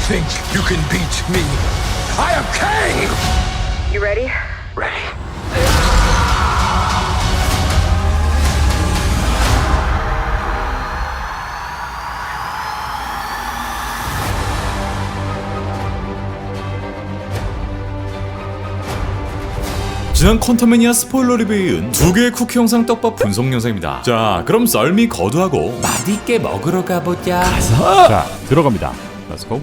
think you can beat me? I am Kang! You ready? Ready. 지난 퀀텀매니아 스포일러 리뷰에 이은 2개의 쿠키 영상 떡밥 분석 영상입니다. 자, 그럼 썰미 거두하고 맛있게 먹으러 가보자. 가서! 자, 들어갑니다. Let's go.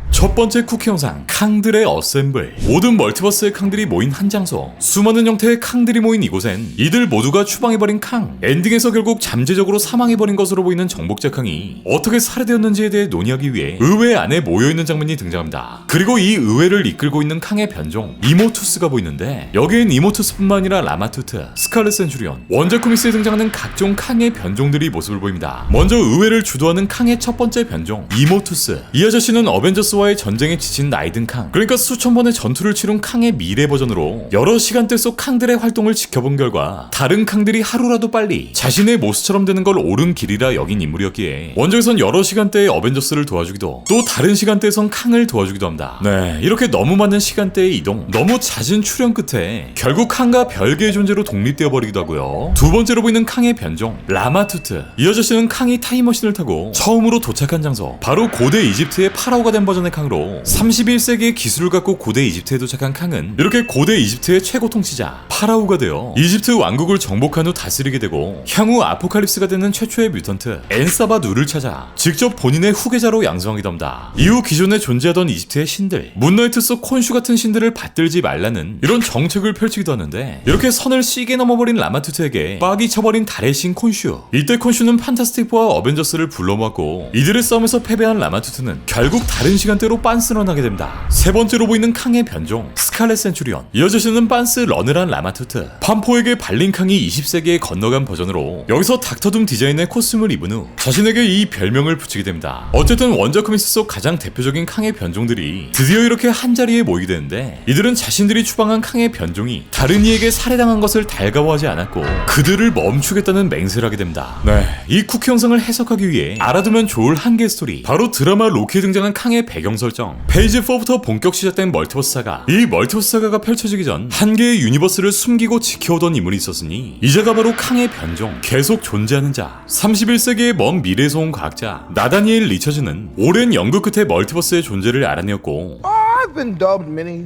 첫 번째 쿠키 영상, 캉들의 어셈블. 모든 멀티버스의 캉들이 모인 한 장소. 수많은 형태의 캉들이 모인 이곳엔 이들 모두가 추방해버린 캉, 엔딩에서 결국 잠재적으로 사망해버린 것으로 보이는 정복자 캉이 어떻게 살해되었는지에 대해 논의하기 위해 의회 안에 모여있는 장면이 등장합니다. 그리고 이 의회를 이끌고 있는 캉의 변종 이모투스가 보이는데, 여기엔 이모투스뿐만 아니라 라마투트, 스칼렛 센츄리온, 원작 코믹스에 등장하는 각종 캉의 변종들이 모습을 보입니다. 먼저 의회를 주도하는 캉의 첫 번째 변종 이모투스. 이 아저씨는 어벤져스와 전쟁에 지친 나이든 캉, 그러니까 수천 번의 전투를 치룬 캉의 미래 버전으로 여러 시간대 속 캉들의 활동을 지켜본 결과 다른 캉들이 하루라도 빨리 자신의 모습처럼 되는 걸 옳은 길이라 여긴 인물이었기에 원작에선 여러 시간대의 어벤져스를 도와주기도, 또 다른 시간대에선 캉을 도와주기도 합니다. 네, 이렇게 너무 많은 시간대의 이동, 너무 잦은 출연 끝에 결국 캉과 별개의 존재로 독립되어 버리기도 하고요. 두 번째로 보이는 캉의 변종 라마투트. 이 아저씨는 캉이 타임머신을 타고 처음으로 도착한 장소, 바로 고대 이집트의 파라오가 된 버전의 캉으로 31세기의 기술을 갖고 고대 이집트에 도착한 캉은 이렇게 고대 이집트의 최고 통치자 파라오가 되어 이집트 왕국을 정복한 후 다스리게 되고, 향후 아포칼립스가 되는 최초의 뮤턴트 엔사바 누를 찾아 직접 본인의 후계자로 양성하기도 합니다. 이후 기존에 존재하던 이집트의 신들, 문나이트 속 콘슈 같은 신들을 받들지 말라는 이런 정책을 펼치기도 하는데, 이렇게 선을 시게 넘어버린 라마투트에게 빡이 쳐버린 달의 신 콘슈. 이때 콘슈는 판타스틱 4와 어벤져스를 불러 모았고, 이들의 싸움에서 패배한 라마투트는 결국 다른 시간대로 빤스를 하게 됩니다. 세 번째로 보이는 캉의 변종 스칼렛 센츄리온. 이 아저씨는 빤스 러너란 라마투트, 판포에게 발린 캉이 20세기에 건너간 버전으로 여기서 닥터둠 디자인의 코스튬을 입은 후 자신에게 이 별명을 붙이게 됩니다. 어쨌든 원작 코믹스 속 가장 대표적인 캉의 변종들이 드디어 이렇게 한자리에 모이게 되는데, 이들은 자신들이 추방한 캉의 변종이 다른 이에게 살해당한 것을 달가워하지 않았고 그들을 멈추겠다는 맹세를 하게 됩니다. 네, 이 쿠키 영상을 해석하기 위해 알아두면 좋을 한 개의 스토리, 바로 드라마 로키에 등장한 캉의 배경 설정. 페이지 4부터 본격 시작된 멀티버스 사가. 이 멀티버스 사가가 펼쳐지기 전 한 개의 유니버스를 숨기고 지켜오던 인물이 있었으니 이자가 바로 캉의 변종, 계속 존재하는 자. 31세기의 먼 미래에서 온 과학자 나다니엘 리처즈는 오랜 연구 끝에 멀티버스의 존재를 알아내었고, I've been dubbed many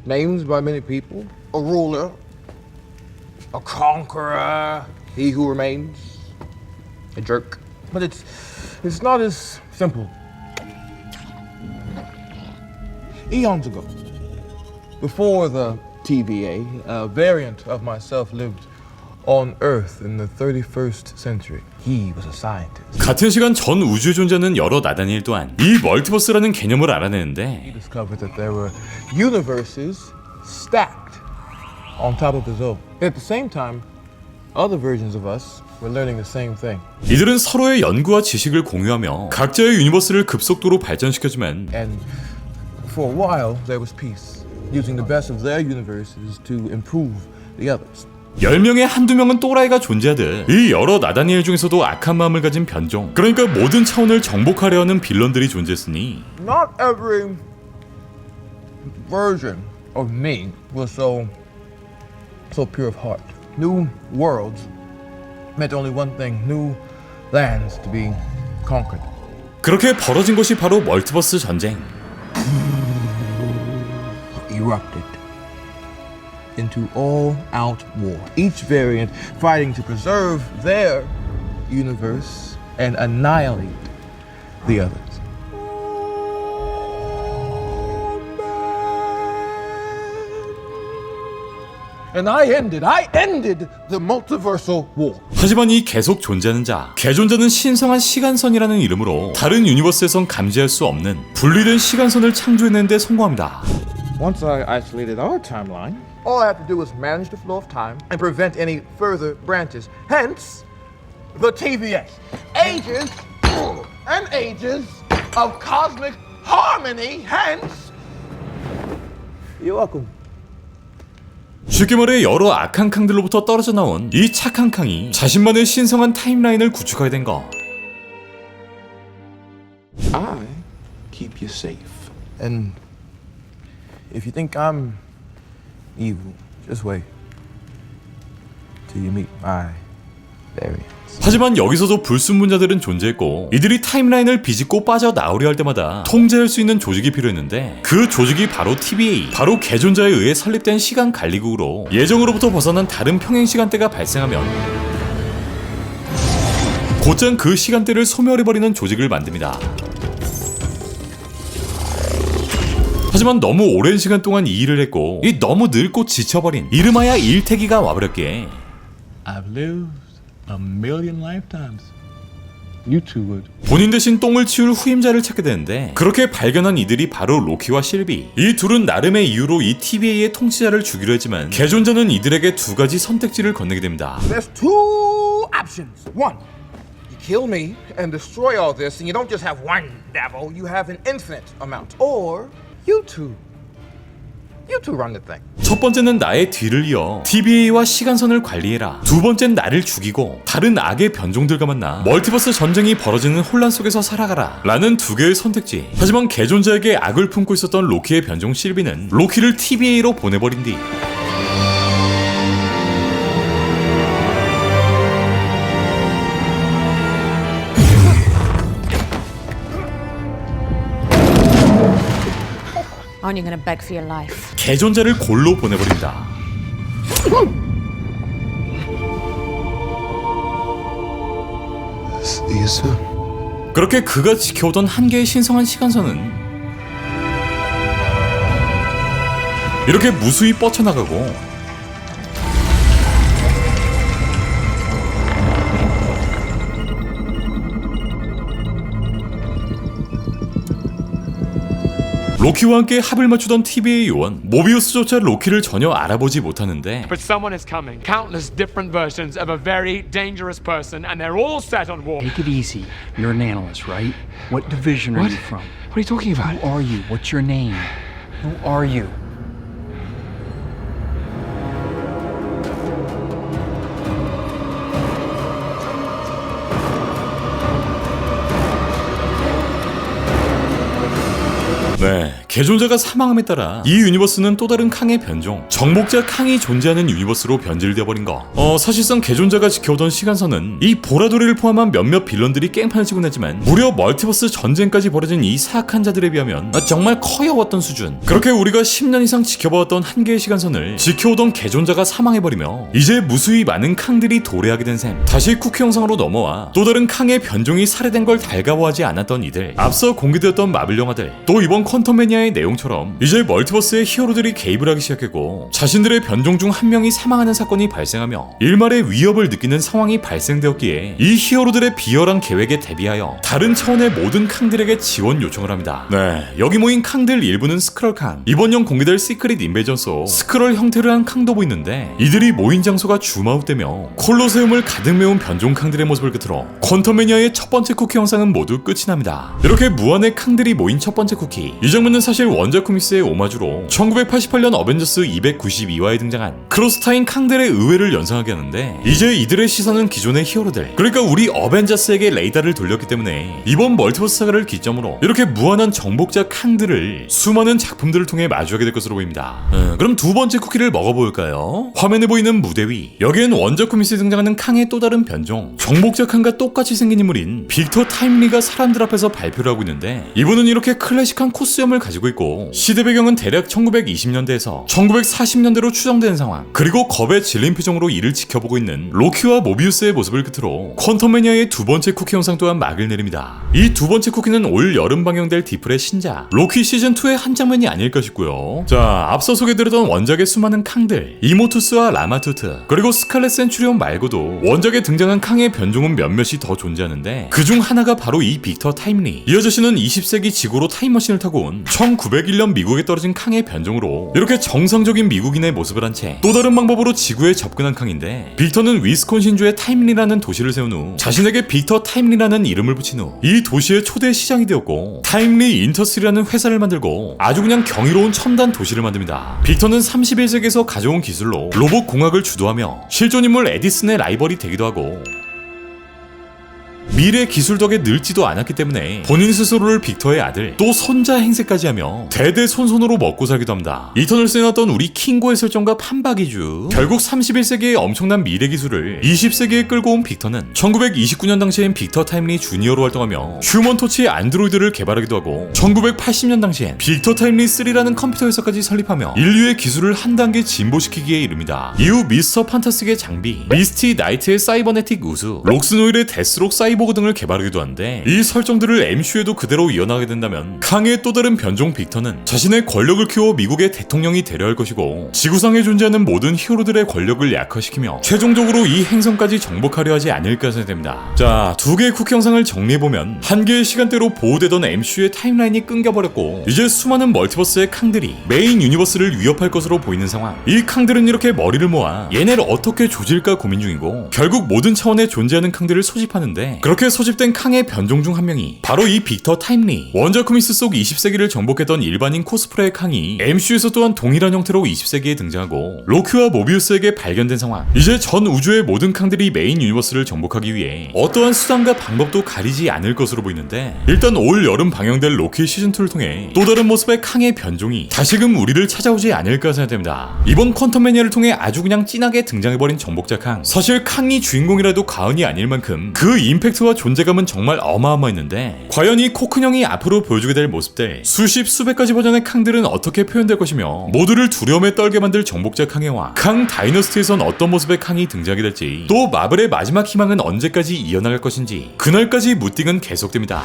names by many people. A ruler, a conqueror, he who remains, a jerk. But it's not as simple. Eons ago, before the TVA, a variant of myself lived on Earth in the 31st century. He was a scientist. 같은 시간 전 우주에 존재하는 여러 나다니엘 또한 이 멀티버스라는 개념을 He 알아내는데, discovered that there were universes stacked on top of his own. At the same time, other versions of us were learning the same thing. 이들은 서로의 연구와 지식을 공유하며 각자의 유니버스를 급속도로 발전시켜주면, And for a while, there was peace, using the best of their universes to improve the others. 10명에 한두 명은 또라이가 존재하듯 이 여러 나다니엘 중에서도 악한 마음을 가진 변종, 그러니까 모든 차원을 정복하려 하는 빌런들이 존재했으니 Not every version of me was so pure of heart. New worlds meant only one thing: new lands to be conquered. 그렇게 벌어진 것이 바로 멀티버스 전쟁. Erupted into all-out war. Each variant fighting to preserve their universe and annihilate the others. And I ended the multiversal war. 하지만 이 계속 존재하는 자, 개존자는 신성한 시간선이라는 이름으로 다른 유니버스에선 감지할 수 없는 분리된 시간선을 창조해내는 데 성공합니다. Once I isolated our timeline, all I have to do is manage the flow of time and prevent any further branches. Hence, the TVA. Ages and ages of cosmic harmony. Hence, you're welcome. 쉽게 말해 여러 악한 캉들로부터 떨어져 나온 이 착한 캉이 자신만의 신성한 타임라인을 구축하게 된 것. I keep you safe. And if you think I'm evil, just wait till you meet my variants. 하지만 여기서도 불순분자들은 존재했고 이들이 타임라인을 비집고 빠져나오려 할 때마다 통제할 수 있는 조직이 필요했는데 그 조직이 바로 TVA, 바로 개존자에 의해 설립된 시간 관리국으로 예정으로부터 벗어난 다른 평행 시간대가 발생하면 곧장 그 시간대를 소멸해버리는 조직을 만듭니다. 하지만 너무 오랜 시간 동안 이 일을 했고 이 너무 늙고 지쳐버린 이름하여 일태기가 와버렸기에 I've lived a million lifetimes. You two would. 본인 대신 똥을 치울 후임자를 찾게 되는데 그렇게 발견한 이들이 바로 로키와 실비. 이 둘은 나름의 이유로 이 TVA의 통치자를 죽이려 했지만 개존자는 이들에게 두 가지 선택지를 건네게 됩니다. There's two options. One, you kill me and destroy all this, and you don't just have one devil, you have an infinite amount. Or you two run the thing. 첫 번째는 나의 뒤를 이어 TVA와 시간선을 관리해라. 두 번째는 나를 죽이고 다른 악의 변종들과 만나 멀티버스 전쟁이 벌어지는 혼란 속에서 살아가라 라는 두 개의 선택지. 하지만 개존자에게 악을 품고 있었던 로키의 변종 실비는 로키를 TVA로 보내버린 뒤 Aren't you gonna beg for your life? 개존자를 골로 보내버립니다. See you soon. 그렇게 그가 지켜오던 한 개의 신성한 시간선은 이렇게 무수히 뻗쳐나가고 로키와 함께 합을 맞추던 TVA 요원 모비우스조차 로키를 전혀 알아보지 못하는데 But someone is coming. Countless different versions of a very dangerous person, and they're all set on war. Take it easy. You're an analyst, right? What division are What? you from? What are you talking about? Who are you? What's your name? Who are you? 네, 개존자가 사망함에 따라 이 유니버스는 또 다른 캉의 변종, 정복자 캉이 존재하는 유니버스로 변질되어 버린 거. 사실상 개존자가 지켜오던 시간선은 이 보라돌이를 포함한 몇몇 빌런들이 깽판을 치곤 했지만 무려 멀티버스 전쟁까지 벌어진 이 사악한 자들에 비하면 정말 커여웠던 수준. 그렇게 우리가 10년 이상 지켜봐왔던 한 개의 시간선을 지켜오던 개존자가 사망해버리며 이제 무수히 많은 캉들이 도래하게 된 셈. 다시 쿠키 영상으로 넘어와 또 다른 캉의 변종이 살해된 걸 달가워하지 않았던 이들, 앞서 공개되었던 마블 영화들, 또 이번 퀀텀매니아의 내용처럼 이제 멀티버스의 히어로들이 개입을 하기 시작했고 자신들의 변종 중 한 명이 사망하는 사건이 발생하며 일말의 위협을 느끼는 상황이 발생되었기에 이 히어로들의 비열한 계획에 대비하여 다른 차원의 모든 캉들에게 지원 요청을 합니다. 네, 여기 모인 캉들 일부는 스크럴 캉, 이번 년 공개될 시크릿 인베전소 스크럴 형태를 한 캉도 보이는데 이들이 모인 장소가 줌아웃되며 콜로세움을 가득 메운 변종 캉들의 모습을 끝으로 퀀텀매니아의 첫 번째 쿠키 영상은 모두 끝이 납니다. 이렇게 무한의 캉들이 모인 첫 번째 쿠키, 이 장면은 사실 원작 코믹스의 오마주로 1988년 어벤져스 292화에 등장한 크로스타인 캉들의 의외를 연상하게 하는데 이제 이들의 시선은 기존의 히어로들, 그러니까 우리 어벤져스에게 레이더를 돌렸기 때문에 이번 멀티버스 사가를 기점으로 이렇게 무한한 정복자 캉들을 수많은 작품들을 통해 마주하게 될 것으로 보입니다. 그럼 두 번째 쿠키를 먹어볼까요? 화면에 보이는 무대 위, 여기엔 원작 코믹스에 등장하는 캉의 또 다른 변종, 정복자 캉과 똑같이 생긴 인물인 빅터 타임리가 사람들 앞에서 발표를 하고 있는데 이분은 이렇게 클래식한 코스염을 가지고 있고 시대 배경은 대략 1920년대에서 1940년대로 추정되는 상황, 그리고 겁에 질린 표정으로 이를 지켜보고 있는 로키와 모비우스의 모습을 끝으로 퀀텀매니아의 두 번째 쿠키 영상 또한 막을 내립니다. 이 두 번째 쿠키는 올 여름 방영될 디플의 신작 로키 시즌2의 한 장면이 아닐까 싶고요. 자, 앞서 소개드렸던 원작의 수많은 캉들, 이모투스와 라마투트, 그리고 스칼렛 센츄리온 말고도 원작에 등장한 캉의 변종은 몇몇이 더 존재하는데 그중 하나가 바로 이 빅터 타임리. 이 아저씨는 20세기 지구로 타임머신을 타고 온 1901년 미국에 떨어진 캉의 변종으로 이렇게 정상적인 미국인의 모습을 한 채 또 다른 방법으로 지구에 접근한 캉인데, 빅터는 위스콘신주의 타임리라는 도시를 세운 후 자신에게 빅터 타임리라는 이름을 붙인 후 이 도시의 초대 시장이 되었고, 타임리 인터스리라는 회사를 만들고 아주 그냥 경이로운 첨단 도시를 만듭니다. 빅터는 31세기에서 가져온 기술로 로봇 공학을 주도하며 실존 인물 에디슨의 라이벌이 되기도 하고, 미래 기술 덕에 늙지도 않았기 때문에 본인 스스로를 빅터의 아들, 또 손자 행세까지 하며 대대손손으로 먹고 살기도 합니다. 이터널스에 나왔던 우리 킹고의 설정과 판박이죠. 결국 31세기의 엄청난 미래 기술을 20세기에 끌고 온 빅터는 1929년 당시엔 빅터 타임리 주니어로 활동하며 휴먼 토치 안드로이드를 개발하기도 하고, 1980년 당시엔 빅터 타임리 3라는 컴퓨터 회사까지 설립하며 인류의 기술을 한 단계 진보시키기에 이릅니다. 이후 미스터 판타스틱의 장비, 미스티 나이트의 사이버네틱 우수, 록스노일의 데스록 사이보그 등을 개발하기도 하는데, 이 설정들을 MCU에도 그대로 이어나가게 된다면 캉의 또 다른 변종 빅터는 자신의 권력을 키워 미국의 대통령이 되려 할 것이고, 지구상에 존재하는 모든 히어로들의 권력을 약화시키며 최종적으로 이 행성까지 정복하려 하지 않을까 생각됩니다. 자, 두 개의 쿠키 영상을 정리해보면, 한 개의 시간대로 보호되던 MCU의 타임라인이 끊겨버렸고 이제 수많은 멀티버스의 캉들이 메인 유니버스를 위협할 것으로 보이는 상황. 이 캉들은 이렇게 머리를 모아 얘네를 어떻게 조질까 고민 중이고, 결국 모든 차원에 존재하는 캉들을 소집하는데, 그렇게 소집된 캉의 변종 중 한 명이 바로 이 빅터 타임리, 원작 코믹스 속 20세기를 정복했던 일반인 코스프레의 캉이 MCU에서 또한 동일한 형태로 20세기에 등장하고 로키와 모비우스에게 발견된 상황. 이제 전 우주의 모든 캉들이 메인 유니버스를 정복하기 위해 어떠한 수단과 방법도 가리지 않을 것으로 보이는데, 일단 올 여름 방영될 로키 시즌2를 통해 또 다른 모습의 캉의 변종이 다시금 우리를 찾아오지 않을까 생각됩니다. 이번 퀀텀 매니아를 통해 아주 그냥 진하게 등장해버린 정복자 캉. 사실 캉이 주인공이라도 과언이 아닐 만큼 그 임팩트와 존재감은 정말 어마어마했는데, 과연 이 코큰형이 앞으로 보여주게 될 모습들, 수십 수백 가지 버전의 캉들은 어떻게 표현될 것이며, 모두를 두려움에 떨게 만들 정복자 캉해와 캉 다이너스티에선 어떤 모습의 캉이 등장하게 될지, 또 마블의 마지막 희망은 언제까지 이어나갈 것인지, 그날까지 무띵은 계속됩니다.